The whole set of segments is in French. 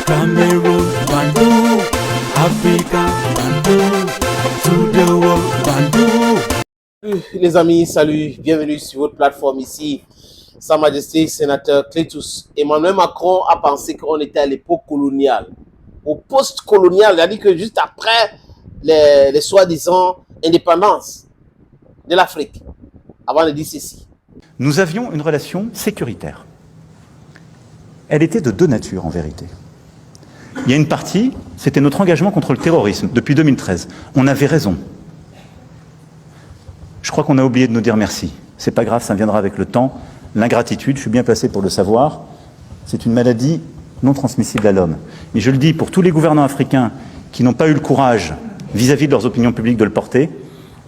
Cameroon, Bandung, Africa, Bandung, to the world, Bandung. Les amis, salut, bienvenue sur votre plateforme ici. Sa Majesté, sénateur Clétus. Emmanuel Macron a pensé qu'on était à l'époque coloniale, au post-colonial, c'est-à-dire que juste après les soi-disant indépendances de l'Afrique, avant de dire ceci. Nous avions une relation sécuritaire. Elle était de deux natures en vérité. Il y a une partie, c'était notre engagement contre le terrorisme depuis 2013. On avait raison. Je crois qu'on a oublié de nous dire merci. C'est pas grave, ça viendra avec le temps. L'ingratitude, je suis bien placé pour le savoir, c'est une maladie non transmissible à l'homme. Mais je le dis pour tous les gouvernants africains qui n'ont pas eu le courage, vis-à-vis de leurs opinions publiques, de le porter,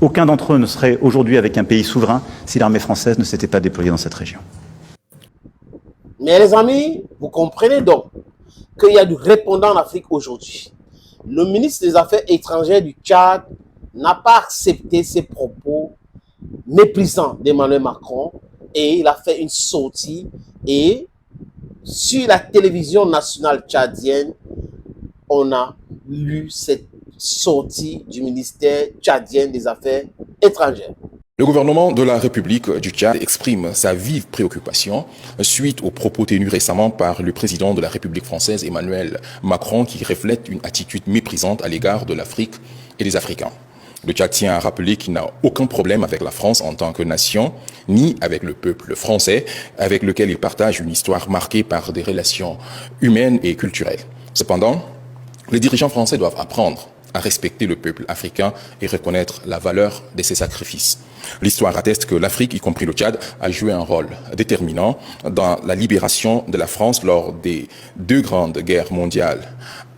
aucun d'entre eux ne serait aujourd'hui avec un pays souverain si l'armée française ne s'était pas déployée dans cette région. Mais les amis, vous comprenez donc qu'il y a du répondant en Afrique aujourd'hui. Le ministre des Affaires étrangères du Tchad n'a pas accepté ces propos méprisants d'Emmanuel Macron et il a fait une sortie et sur la télévision nationale tchadienne, on a lu cette sortie du ministère tchadien des Affaires étrangères. Le gouvernement de la République du Tchad exprime sa vive préoccupation suite aux propos tenus récemment par le président de la République française Emmanuel Macron qui reflète une attitude méprisante à l'égard de l'Afrique et des Africains. Le Tchad tient à rappeler qu'il n'a aucun problème avec la France en tant que nation, ni avec le peuple français, avec lequel il partage une histoire marquée par des relations humaines et culturelles. Cependant, les dirigeants français doivent apprendre à respecter le peuple africain et reconnaître la valeur de ses sacrifices. L'histoire atteste que l'Afrique, y compris le Tchad, a joué un rôle déterminant dans la libération de la France lors des deux grandes guerres mondiales,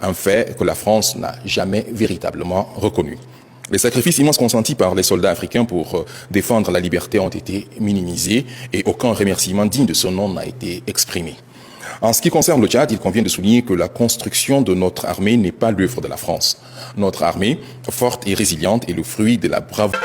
un fait que la France n'a jamais véritablement reconnu. Les sacrifices immenses consentis par les soldats africains pour défendre la liberté ont été minimisés et aucun remerciement digne de ce nom n'a été exprimé. En ce qui concerne le Tchad, il convient de souligner que la construction de notre armée n'est pas l'œuvre de la France. Notre armée, forte et résiliente, est le fruit de la bravoure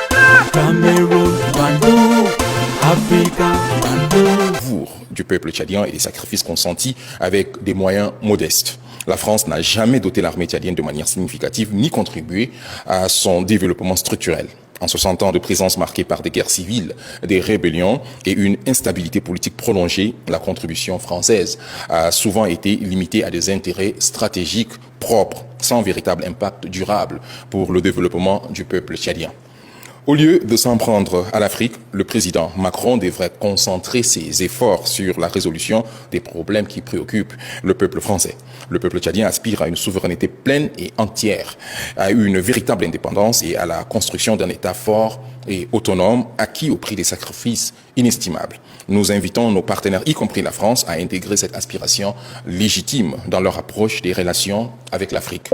du peuple tchadien et des sacrifices consentis avec des moyens modestes. La France n'a jamais doté l'armée tchadienne de manière significative ni contribué à son développement structurel. En 60 ans de présence marquée par des guerres civiles, des rébellions et une instabilité politique prolongée, la contribution française a souvent été limitée à des intérêts stratégiques propres, sans véritable impact durable pour le développement du peuple tchadien. Au lieu de s'en prendre à l'Afrique, le président Macron devrait concentrer ses efforts sur la résolution des problèmes qui préoccupent le peuple français. Le peuple tchadien aspire à une souveraineté pleine et entière, à une véritable indépendance et à la construction d'un État fort et autonome, acquis au prix des sacrifices inestimables. Nous invitons nos partenaires, y compris la France, à intégrer cette aspiration légitime dans leur approche des relations avec l'Afrique.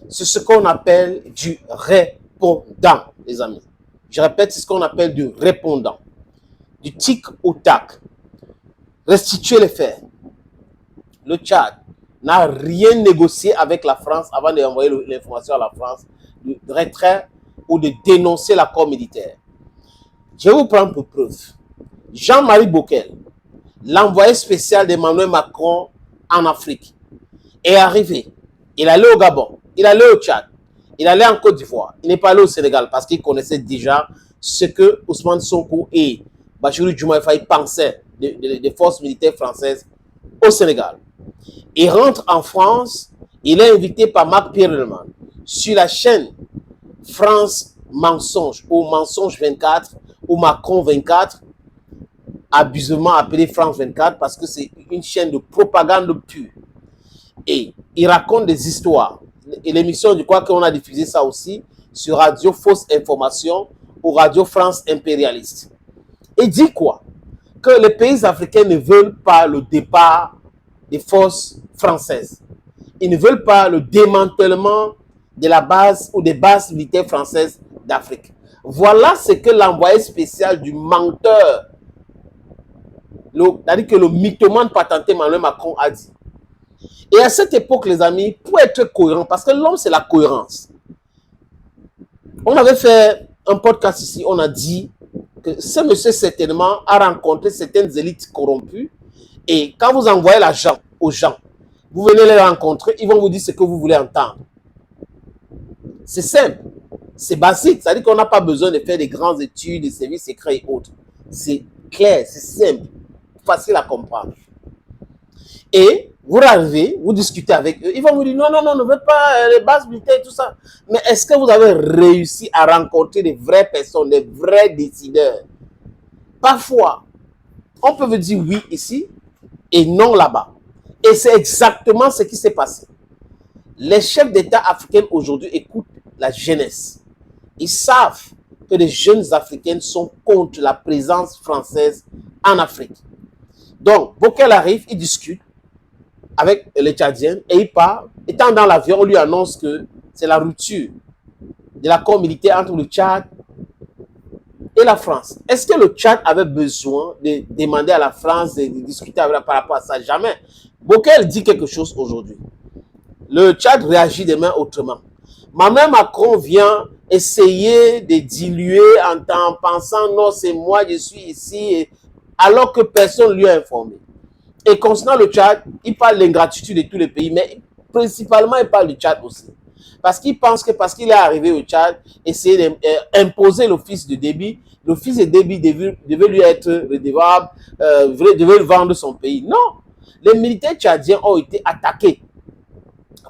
C'est ce qu'on appelle du répondant, les amis. Je répète, c'est ce qu'on appelle du répondant. Du tic au tac. Restituer les faits. Le Tchad n'a rien négocié avec la France avant d'envoyer l'information à la France de retrait ou de dénoncer l'accord militaire. Je vais vous prendre pour preuve. Jean-Marie Bockel, l'envoyé spécial d'Emmanuel Macron en Afrique, est arrivé. Il allait au Gabon. Il allait au Tchad, il allait en Côte d'Ivoire, il n'est pas allé au Sénégal parce qu'il connaissait déjà ce que Ousmane Sonko et Bassirou Diomaye Faye pensaient des forces militaires françaises au Sénégal. Il rentre en France, il est invité par Marc Pierreman sur la chaîne France Mensonge ou Mensonge 24 ou Macron 24, abusivement appelé France 24 parce que c'est une chaîne de propagande pure. Et il raconte des histoires. Et l'émission, je crois qu'on a diffusé ça aussi sur Radio Fausse Information ou Radio France Impérialiste. Et dit quoi? Que les pays africains ne veulent pas le départ des forces françaises. Ils ne veulent pas le démantèlement de la base ou des bases militaires françaises d'Afrique. Voilà ce que l'envoyé spécial du menteur, c'est-à-dire que le mythomane patenté Emmanuel Macron a dit. Et à cette époque, les amis, pour être cohérent, parce que l'homme, c'est la cohérence. On avait fait un podcast ici, on a dit que ce monsieur, certainement, a rencontré certaines élites corrompues Et quand vous envoyez l'argent aux gens, vous venez les rencontrer, ils vont vous dire ce que vous voulez entendre. C'est simple, c'est basique, c'est-à-dire qu'on n'a pas besoin de faire des grandes études, des services secrets et autres. C'est clair, c'est simple, facile à comprendre. Et vous arrivez, vous discutez avec eux, ils vont vous dire non, non, non, ne veut pas les bases militaires et tout ça. Mais est-ce que vous avez réussi à rencontrer des vraies personnes, des vrais décideurs? Parfois, on peut vous dire oui ici et non là-bas. Et c'est exactement ce qui s'est passé. Les chefs d'État africains aujourd'hui écoutent la jeunesse. Ils savent que les jeunes Africains sont contre la présence française en Afrique. Donc, Bokel arrive, il discute avec les Tchadiens et il part. Étant dans l'avion, on lui annonce que c'est la rupture de l'accord militaire entre le Tchad et la France. Est-ce que le Tchad avait besoin de demander à la France de discuter avec elle par rapport à ça? Jamais. Bokel dit quelque chose aujourd'hui. Le Tchad réagit demain autrement. Emmanuel Macron vient essayer de diluer en pensant non, c'est moi, je suis ici, alors que personne ne lui a informé. Et concernant le Tchad, il parle de l'ingratitude de tous les pays, mais principalement il parle du Tchad aussi. Parce qu'il pense que parce qu'il est arrivé au Tchad, essayer d'imposer l'office de Déby, l'office de Déby devait lui être redevable, devait vendre son pays. Non, les militaires tchadiens ont été attaqués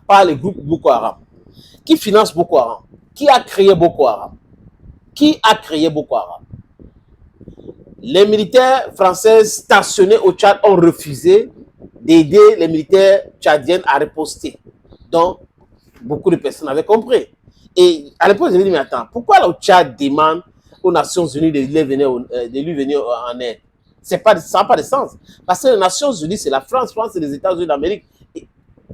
par les groupes Boko Haram. Qui finance Boko Haram? Qui a créé Boko Haram? Qui a créé Boko Haram? Les militaires français stationnés au Tchad ont refusé d'aider les militaires tchadiens à riposter. Donc, beaucoup de personnes avaient compris. Et à l'époque, je me dit, mais attends, pourquoi le Tchad demande aux Nations Unies de lui venir en aide? Ça n'a pas de sens. Parce que les Nations Unies, c'est la France, c'est les États-Unis d'Amérique. Et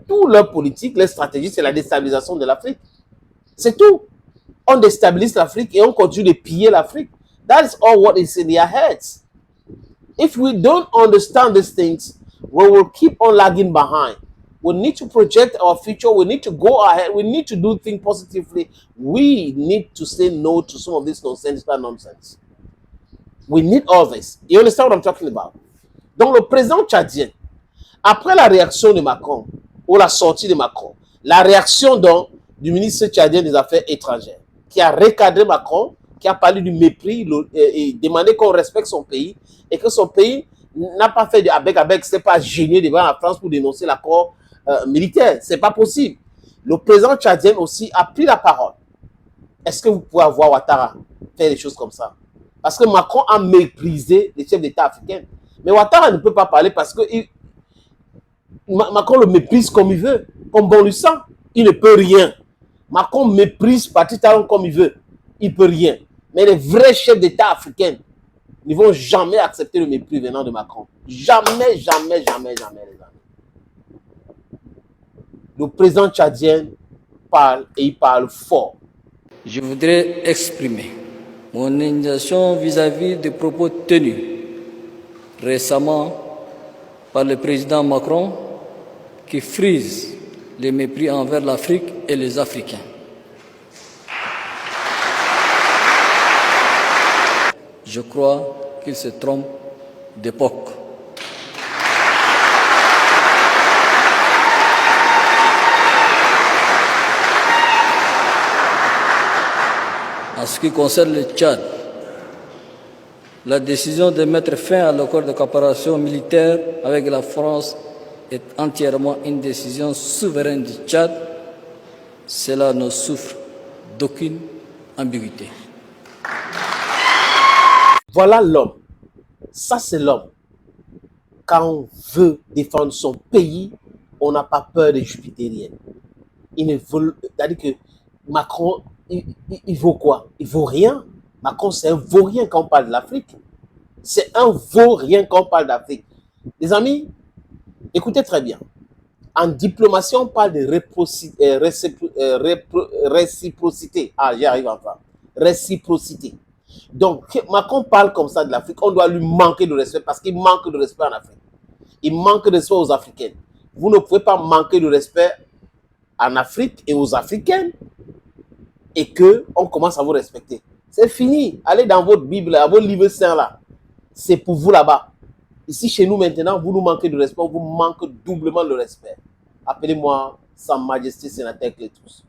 toute leur politique, leur stratégie, c'est la déstabilisation de l'Afrique. C'est tout. On déstabilise l'Afrique et on continue de piller l'Afrique. That is all what is in their heads. If we don't understand these things, we will keep on lagging behind. We need to project our future. We need to go ahead. We need to do things positively. We need to say no to some of this nonsense. We need all this. You understand what I'm talking about? Donc, le président tchadien, après la réaction de Macron, ou la sortie de Macron, la réaction donc du ministre tchadien des Affaires étrangères, qui a recadré Macron, qui a parlé du mépris et demandé qu'on respecte son pays, et que son pays n'a pas fait de avec, c'est pas gêné devant la France pour dénoncer l'accord militaire. C'est pas possible. Le président tchadien aussi a pris la parole. Est-ce que vous pouvez avoir Ouattara faire des choses comme ça? Parce que Macron a méprisé les chefs d'État africains. Mais Ouattara ne peut pas parler parce que Macron le méprise comme il veut, comme bon lui sent. Il ne peut rien. Macron méprise Patrice Talon comme il veut. Il ne peut rien. Mais les vrais chefs d'État africains ne vont jamais accepter le mépris venant de Macron. Jamais, jamais, jamais, jamais, les amis. Le président tchadien parle et il parle fort. Je voudrais exprimer mon indignation vis-à-vis des propos tenus récemment par le président Macron qui frise les mépris envers l'Afrique et les Africains. Je crois qu'il se trompe d'époque. En ce qui concerne le Tchad, la décision de mettre fin à l'accord de coopération militaire avec la France est entièrement une décision souveraine du Tchad. Cela ne souffre d'aucune ambiguïté. Voilà l'homme. Ça, c'est l'homme. Quand on veut défendre son pays, on n'a pas peur des Jupitériens. C'est-à-dire que Macron, il vaut quoi? Il vaut rien. Macron, c'est un vaurien quand on parle de l'Afrique. C'est un vaurien quand on parle d'Afrique. Les amis, écoutez très bien. En diplomatie, on parle de réciprocité. Ah, j'y arrive enfin. Réciprocité. Donc, Macron parle comme ça de l'Afrique, on doit lui manquer de respect parce qu'il manque de respect en Afrique. Il manque de respect aux Africains. Vous ne pouvez pas manquer de respect en Afrique et aux Africains et qu'on commence à vous respecter. C'est fini. Allez dans votre Bible, à vos livres saints là. C'est pour vous là-bas. Ici, chez nous maintenant, vous nous manquez de respect, vous manquez doublement de respect. Appelez-moi Sa Majesté Sénateur Clétus.